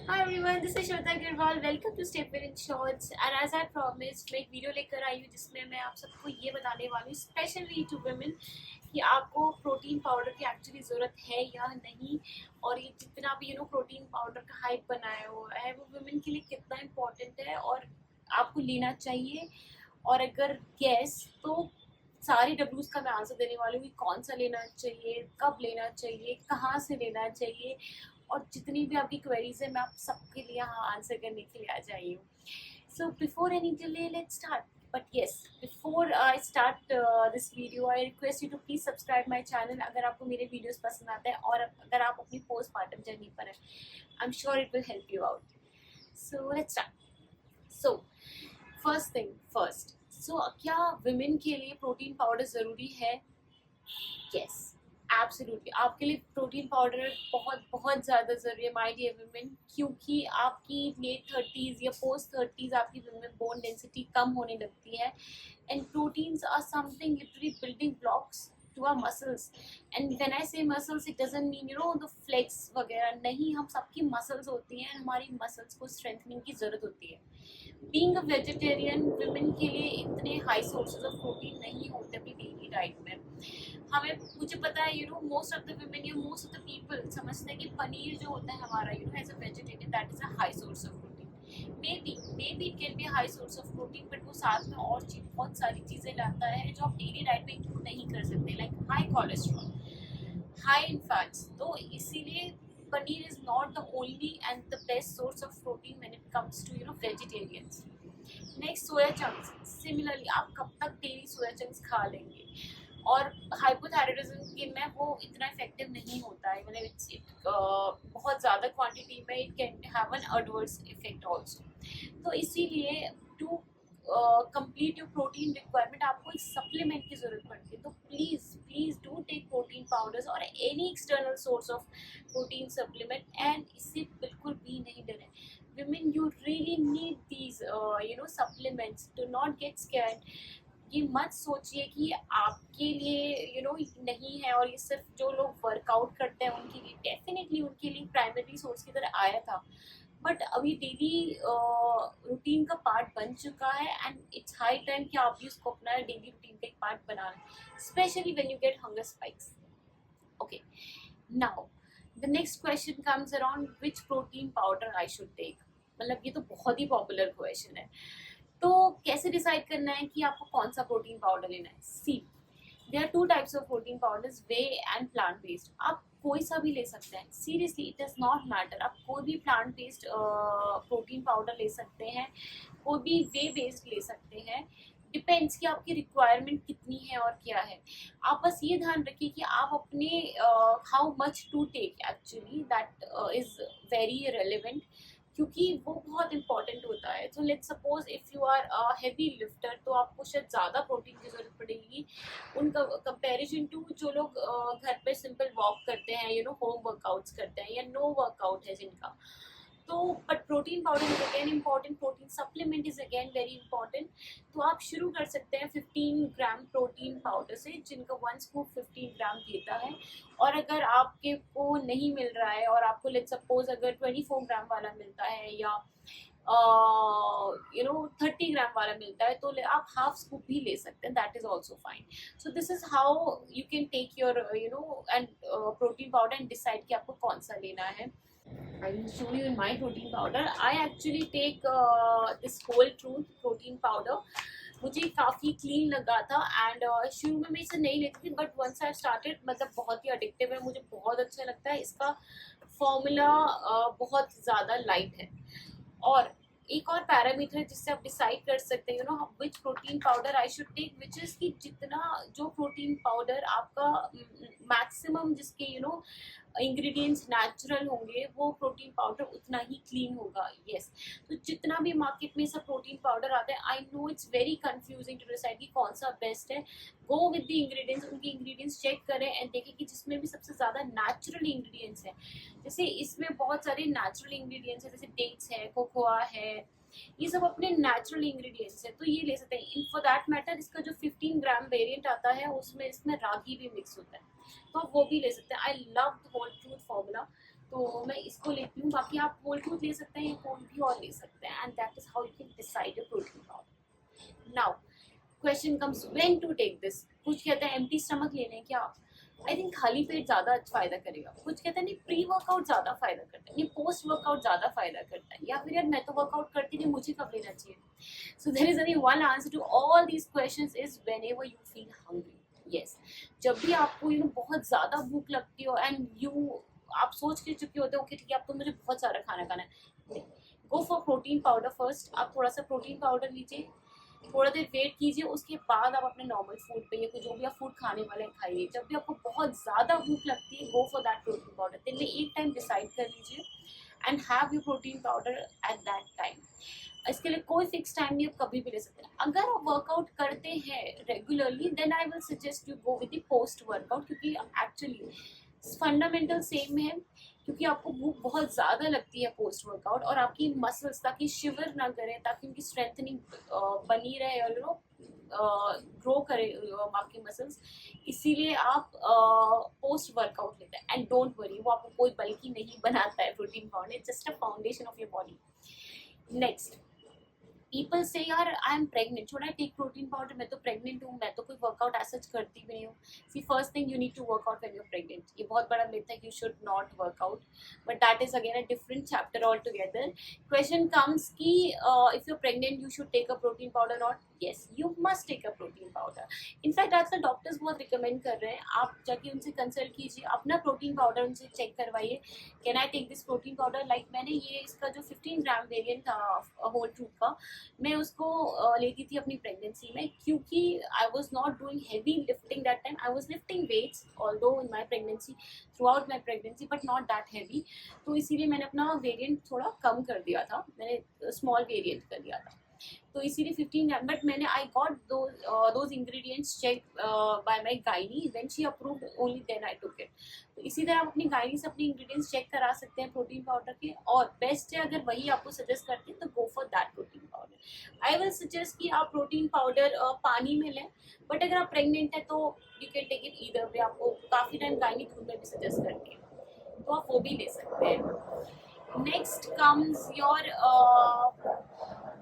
Hi everyone, this is Shweta Agarwal. Welcome to Step In Shorts. And as I promised, मैं एक video लेकर आई हूँ जिसमें मैं आप सबको ये बताने वाली हूँ, स्पेशली टू वुमेन, कि आपको प्रोटीन पाउडर की एक्चुअली ज़रूरत है या नहीं, और ये जितना भी प्रोटीन पाउडर का हाइप बनाया हुआ है वो वुमेन के लिए कितना इम्पोर्टेंट है और आपको लेना चाहिए। और अगर यस तो सारी डब्ल्यूज का मैं आंसर देने वाली हूँ कि कौन सा लेना चाहिए, कब लेना चाहिए, कहाँ से लेना चाहिए, और जितनी भी आपकी क्वेरीज है मैं आप सबके लिए यहाँ आंसर करने के लिए आ जाई हूँ। So before any delay let's start. But yes, before I start this video I request you to please subscribe my channel अगर आपको मेरे वीडियोस पसंद आते हैं और अगर आप अपनी पोस्टमार्टम जर्नी पर हैं। I am sure it will help you out. So let's start. So first thing first, so क्या वुमेन के लिए प्रोटीन पाउडर ज़रूरी है? यस, एब्सोल्युटली आपके लिए प्रोटीन पाउडर बहुत बहुत ज़्यादा ज़रूरी है माय डियर वुमेन, क्योंकि आपकी लेट 30s या पोस्ट 30s आपकी वुमेन बोन डेंसिटी कम होने लगती है, and proteins are something literally building blocks to our muscles. And when I say muscles, it doesn't mean the flex वगैरह नहीं, हम सबकी muscles होती हैं, हमारी muscles को strengthening की ज़रूरत होती है। Being a vegetarian, women के लिए इतने high sources of protein नहीं होते अपनी daily diet में। मुझे पता है मोस्ट ऑफ द वुमेन या मोस्ट ऑफ द पीपल समझते हैं कि पनीर जो होता है हमारा as a vegetarian that is a high source of protein. Maybe it can be high source of protein, but वो साथ में और बहुत सारी चीज़ें लाता है जो आप डेली डाइट में इंक्लूड नहीं कर सकते, like high cholesterol, high in fats. तो इसीलिए paneer is not the only and the best source of protein when it comes to vegetarians. Next, soya chunks. Similarly आप कब तक डेली सोया चंक्स खा लेंगे? और हाइपोथायराइडिज्म के में वो इतना इफेक्टिव नहीं होता है, मतलब बहुत ज़्यादा क्वांटिटी में it can have an adverse effect also. तो इसीलिए to complete your protein requirement आपको एक सप्लीमेंट की ज़रूरत पड़ती है। तो please please do take protein powders और any external source of protein supplement, and इससे बिल्कुल भी नहीं डरें। Women, you really need these supplements. Do not get scared. ये मत सोचिए कि आपके लिए नहीं है, और ये सिर्फ जो लोग वर्कआउट करते हैं उनके लिए, डेफिनेटली उनके लिए प्राइमरी सोर्स की तरह आया था, बट अभी डेली रूटीन का पार्ट बन चुका है, एंड इट्स हाई टाइम कि आप भी उसको अपना डेली रूटीन का एक पार्ट बना लें, specially when you get hunger spikes. Okay, now the next question comes around which protein powder I should take. मतलब ये तो बहुत ही पॉपुलर क्वेश्चन है। तो कैसे डिसाइड करना है कि आपको कौन सा प्रोटीन पाउडर लेना है? See, there are two types of protein powders, whey and plant based. आप कोई सा भी ले सकते हैं, seriously it does not matter. आप कोई भी प्लांट बेस्ड प्रोटीन पाउडर ले सकते हैं, कोई भी वे बेस्ड ले सकते हैं, डिपेंड्स कि आपकी रिक्वायरमेंट कितनी है और क्या है। आप बस ये ध्यान रखिए कि आप अपने how much to take, actually that is very relevant, क्योंकि वो बहुत इंपॉर्टेंट होता है। तो let's suppose if you are heavy lifter, तो आपको शायद ज़्यादा प्रोटीन की ज़रूरत पड़ेगी उनका कंपैरिजन टू जो लोग घर पे सिंपल वॉक करते हैं, होम वर्कआउट्स करते हैं, या नो वर्कआउट है जिनका। तो but protein powder is again important, protein supplement is again very important. तो आप शुरू कर सकते हैं 15 ग्राम प्रोटीन पाउडर से, जिनका 1 स्कूप 15 ग्राम देता है। और अगर आपके को नहीं मिल रहा है और आपको लेट्स सपोज अगर 24 ग्राम वाला मिलता है या 30 ग्राम वाला मिलता है, तो आप हाफ स्कूप भी ले सकते हैं, that is also fine. So this is how you can take your and protein powder and decide कि आपको कौन सा लेना है। I will show you in my protein powder. I actually take this whole truth protein powder. मुझे काफ़ी clean लगा था, एंड शुरू में मैं इसे नहीं लेती थी, बट वंस आई स्टार्टेड, मतलब बहुत ही अडिक्टिव है, मुझे बहुत अच्छा लगता है। इसका फॉर्मूला बहुत ज़्यादा लाइट है। और एक और पैरामीटर जिससे आप डिसाइड कर सकते हैं which protein powder I should take, which is कि जितना जो प्रोटीन पाउडर आपका मैक्सिमम जिसके इंग्रेडिएंट्स नेचुरल होंगे, वो प्रोटीन पाउडर उतना ही क्लीन होगा। यस, तो जितना भी मार्केट में सब प्रोटीन पाउडर आता है, I know it's very confusing to decide कि कौन सा बेस्ट है। गो विद द इंग्रेडिएंट्स, उनके इंग्रेडिएंट्स चेक करें एंड देखें कि जिसमें भी सबसे ज़्यादा नेचुरल इंग्रेडिएंट्स हैं। जैसे इसमें बहुत सारे नेचुरल इंग्रेडिएंट्स हैं, जैसे डेट्स है, कोकोआ है, ये सब अपने नेचुरल इंग्रेडिएंट्स है, तो ये ले सकते हैं। फॉर दैट मैटर इसका जो 15 ग्राम वेरिएंट आता है उसमें इसमें रागी भी मिक्स होता है, तो आप वो भी ले सकते हैं। I love the Whole Truth formula, तो मैं इसको लेती हूँ। बाकी आप होल ट्रूथ ले सकते हैं या कोई भी और ले सकते हैं, and that is how you can decide your protein powder. Now question comes when to take this. कुछ कहते हैं एम्प्टी स्टमक लेने हैं क्या, आई थिंक खाली पेट ज़्यादा फायदा करेगा। कुछ कहते हैं नहीं प्री वर्कआउट ज़्यादा फायदा करता है, नहीं पोस्ट वर्कआउट ज़्यादा फायदा करता है, या फिर यार मैं तो वर्कआउट करती नहीं, मुझे कब लेना चाहिए। So there is only one answer to all these questions is whenever you feel hungry. Yes, जब भी आपको बहुत ज़्यादा भूख लगती हो एंड आप सोच के चुके होते हो कि ठीक है अब तो मुझे बहुत सारा खाना खाना है, go for protein powder first. आप थोड़ा सा प्रोटीन पाउडर लीजिए, थोड़ा देर वेट कीजिए, उसके बाद आप अपने नॉर्मल फूड पे या जो भी आप फूड खाने वाले हैं खाइए। जब भी आपको बहुत ज़्यादा भूख लगती है, go for that protein powder. दिन में एक टाइम डिसाइड कर लीजिए and have you protein powder at that time. इसके लिए कोई फिक्स टाइम नहीं, आप कभी भी ले सकते हैं। अगर आप वर्कआउट करते हैं regularly then I will suggest you go with the post workout, क्योंकि एक्चुअली फंडामेंटल सेम है। क्योंकि आपको भूख बहुत ज़्यादा लगती है पोस्ट वर्कआउट, और आपकी मसल्स ताकि शिवर ना करें, ताकि उनकी स्ट्रेंथनिंग बनी रहे और ग्रो करे आपकी मसल्स, इसीलिए आप पोस्ट वर्कआउट लेते हैं। एंड डोंट वरी, वो आपको कोई बल्कि नहीं बनाता है protein powder, it's just a foundation of your body. Next, people से यार I am pregnant, should I take protein powder, मैं तो प्रेग्नेंट हूँ, मैं तो कोई वर्कआउट ऐसा करती भी नहीं हूँ। See first thing you need to workout when you are pregnant. ये बहुत बड़ा मिथ है कि you should not workout, but that is again a different chapter all together. Question comes कि if you are pregnant you should take a protein powder not. Yes, you must take a protein powder. In fact आजकल doctors बहुत recommend कर रहे हैं, आप जाके उनसे consult कीजिए, अपना प्रोटीन पाउडर उनसे चेक करवाइए, can I take this protein powder. Like मैंने ये इसका जो 15 ग्राम वेरिएंट था होल ट्रूथ का, मैं उसको लेती थी अपनी प्रेगनेंसी में, क्योंकि I was not doing heavy lifting that time. I was lifting weights although in my pregnancy, throughout my pregnancy, but not that heavy. तो इसीलिए मैंने अपना वेरिएंट थोड़ा कम कर दिया था, मैंने स्मॉल वेरिएंट कर दिया था। तो इसीलिए 15 ग्राम, बट मैंने I got those ingredients check by my gynae, when she approved only then I took it. तो इसी तरह आप अपनी गायनी से अपने इंग्रेडिएंट्स चेक करा सकते हैं प्रोटीन पाउडर के, और बेस्ट है अगर वही आपको सजेस्ट करते हैं तो go for that protein powder. I will suggest कि आप प्रोटीन पाउडर पानी में लें, बट अगर आप प्रेग्नेंट है तो you can take it either way. आपको काफ़ी टाइम गायनी दूध में भी सजेस्ट करती है, तो आप वो भी ले सकते हैं। नेक्स्ट कम्स योर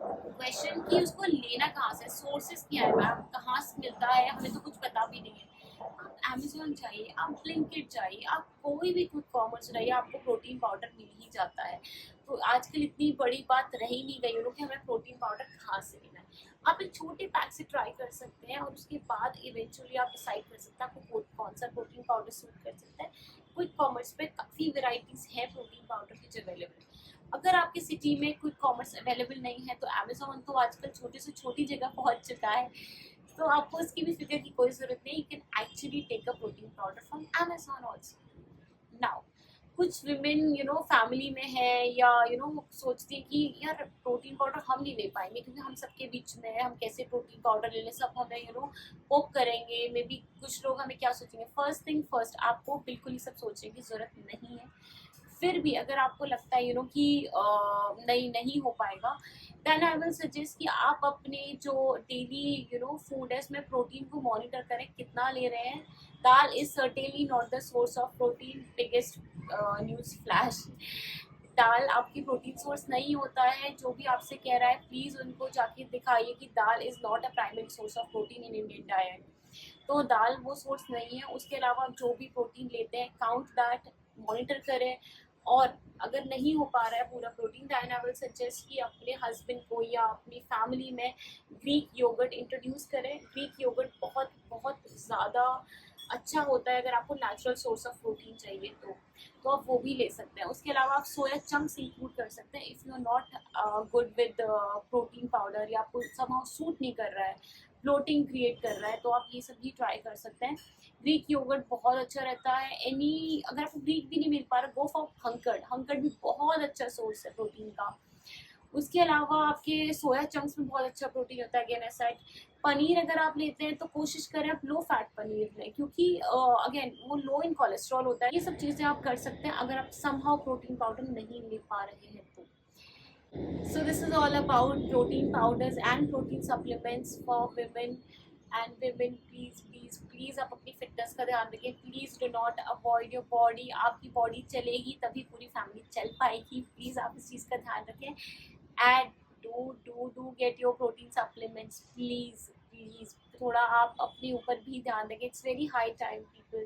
क्वेश्चन कि उसको लेना कहाँ से, सोर्सेज क्या है मैम, कहाँ से मिलता है, हमें तो कुछ पता भी नहीं है। आप अमेजोन जाइए, आप ब्लिंकिट जाइए, आप कोई भी क्विक कॉमर्स जाइए, आपको प्रोटीन पाउडर मिल ही जाता है। तो आजकल इतनी बड़ी बात रह ही नहीं गई लोग कि हमें प्रोटीन पाउडर कहाँ से लेना है। आप एक छोटे पैक से ट्राई कर सकते हैं, और उसके बाद इवेंचुअली आप डिसाइड कर सकते हैं आपको कौन सा प्रोटीन पाउडर सूट कर सकता है। क्विक कॉमर्स पे काफ़ी वेराइटीज़ है प्रोटीन पाउडर की जो अवेलेबल। अगर आपकी सिटी में क्विक कॉमर्स अवेलेबल नहीं है तो अमेजोन तो आजकल छोटे से छोटी जगह पहुंच चुका है, तो आपको इसकी भी फिक्र की कोई ज़रूरत नहीं। You can actually take a protein powder from Amazon also. Now कुछ विमेन फैमिली में है, या सोचती है कि यार प्रोटीन पाउडर हम नहीं ले पाएंगे क्योंकि हम सबके बीच में है, हम कैसे प्रोटीन पाउडर ले लें, सब हमें पोक करेंगे, मे बी कुछ लोग हमें क्या सोचेंगे। फर्स्ट थिंग फर्स्ट, आपको बिल्कुल ही सब सोचने की ज़रूरत नहीं है। फिर भी अगर आपको लगता है कि नहीं हो पाएगा, देन आई विल सजेस्ट कि आप अपने जो डेली फूड है इसमें प्रोटीन को मॉनिटर करें कितना ले रहे हैं। Dal is certainly not the source of protein, biggest news flash. दाल आपकी प्रोटीन सोर्स नहीं होता है। जो भी आपसे कह रहा है प्लीज़ उनको जाके दिखाइए कि dal is not a primary source of protein in Indian diet. तो दाल वो सोर्स नहीं है। उसके अलावा आप जो भी प्रोटीन लेते हैं काउंट दैट, मॉनिटर करें। और अगर नहीं हो पा रहा है पूरा protein, then I will suggest कि अपने हस्बैंड को या अपनी फैमिली में ग्रीक योगर्ट इंट्रोड्यूस करें। ग्रीक योगर्ट बहुत बहुत ज़्यादा अच्छा होता है अगर आपको नेचुरल सोर्स ऑफ प्रोटीन चाहिए तो आप वो भी ले सकते हैं। उसके अलावा आप सोया चंक्स इंक्लूड कर सकते हैं if you are not good with protein powder, या आपको समहाउ सूट नहीं कर रहा है, ब्लोटिंग क्रिएट कर रहा है, तो आप ये सब भी ट्राई कर सकते हैं। ग्रीक योगर्ट बहुत अच्छा रहता है। अगर आपको ग्रीक भी नहीं मिल पा रहा, गो फॉर हंकर्ड। हंकर्ड भी बहुत अच्छा सोर्स है प्रोटीन का। उसके अलावा आपके सोया चंक्स में बहुत अच्छा प्रोटीन होता है। अगेन एसाइड पनीर अगर आप लेते हैं तो कोशिश करें आप लो फैट पनीर लें, क्योंकि अगेन वो लो इन कोलेस्ट्रॉल होता है। ये सब चीज़ें आप कर सकते हैं अगर आप समहाउ प्रोटीन पाउडर नहीं ले पा रहे हैं तो। So this is all about protein powders and protein supplements for women and women please please please आप अपनी फिटनेस का ध्यान रखें. Please do not avoid your body. आपकी बॉडी चलेगी तभी पूरी फैमिली चल पाएगी. प्लीज आप इस चीज़ का ध्यान रखें. And do get your protein supplements, please please. थोड़ा आप अपने ऊपर भी ध्यान रखें. It's very high time people.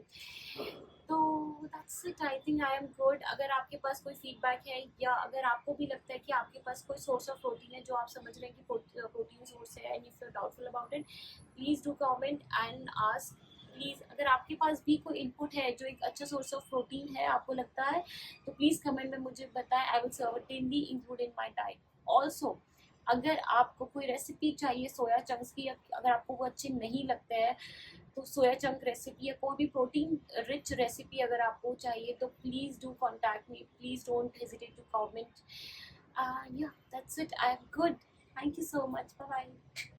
तो that's it. I think I am good. अगर आपके पास कोई फीडबैक है या अगर आपको भी लगता है कि आपके पास कोई सोर्स ऑफ प्रोटीन है जो आप समझ रहे हैं कि प्रोटीन सोर्स है and if you are doubtful about it, please do comment and ask. Please अगर आपके पास भी कोई इनपुट है जो एक अच्छा सोर्स ऑफ प्रोटीन है आपको लगता है, तो प्लीज़ कमेंट में मुझे बताएं. I will certainly include in my diet. Also अगर आपको कोई रेसिपी चाहिए सोया चंक्स की, अगर आपको वो अच्छे नहीं लगते हैं, तो सोया चंक रेसिपी या कोई भी प्रोटीन रिच रेसिपी अगर आपको चाहिए तो please do contact me. Please don't hesitate to comment. या that's it. I am good. Thank you so much. Bye bye.